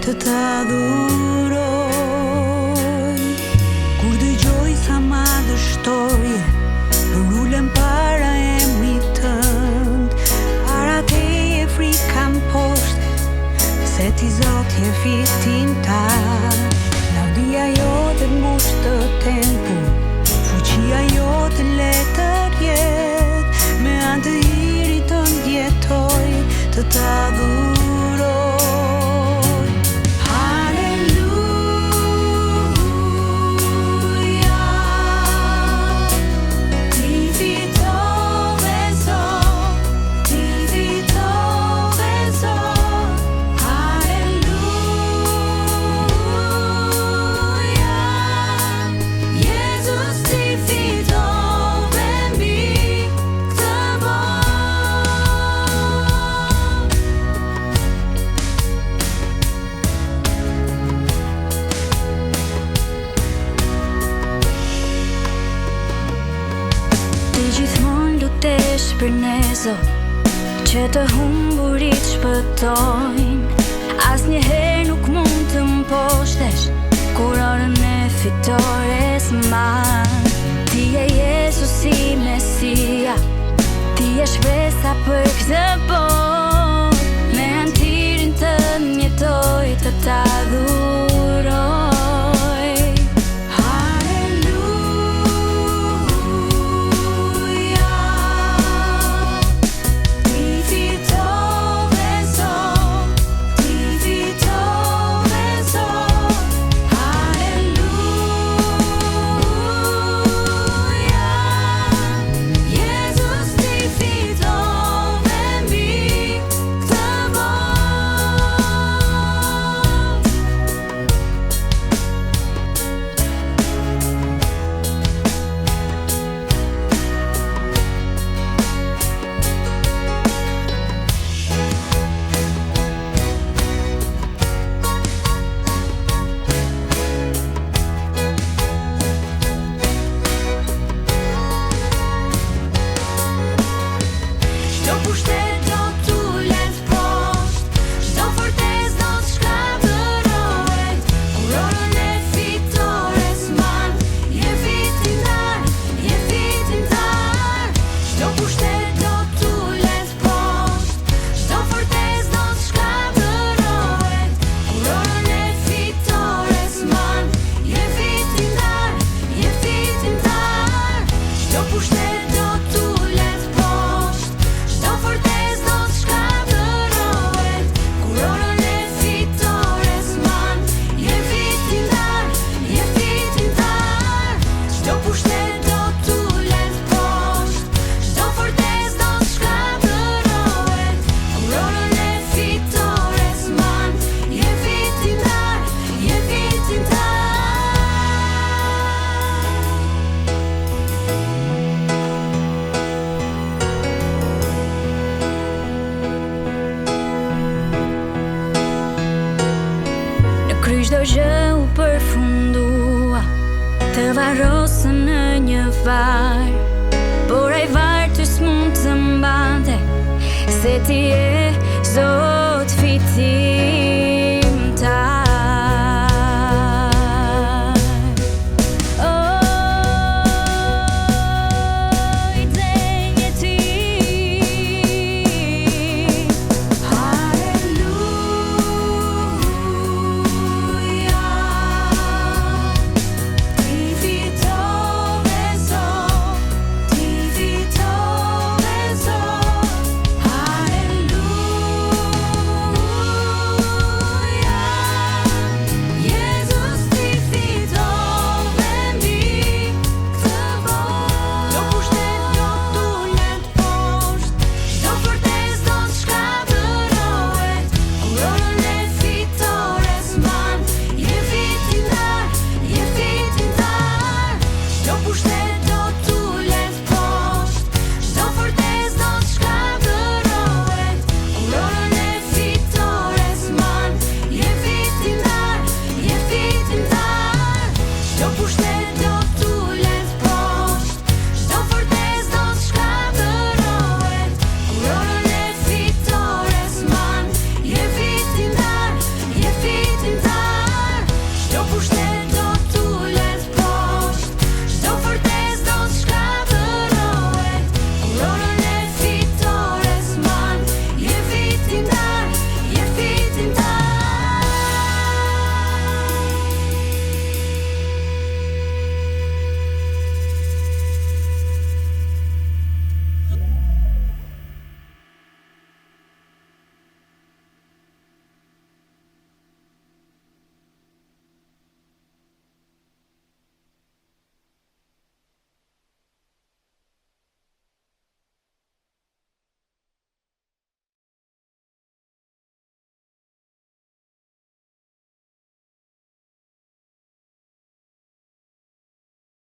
të të adhuroj. Kur dëgjoj sa ma dështoj, rulem para emrit tënd, para teje frikam poshte, se ti Zot je fitimtar. Lavdia jote ngushtë të tempu, fuqia jote letër jet, me anë të hirit të ndjetoj, të të adhuroj. Gjithmonë lutesh për ne Zot, që të humburit shpëtojnë. Asnjëherë nuk mund të mposhtesh koronën e fitores man. Ti je Jezusi Mesia, ti je shpresa për këtë botë, me anë tirin të njetoj të të adhuroj. Çdo gjë u përfundua, të varrosën në një var, por ai var ty s'mund të mbante, se ti je Zot fiti.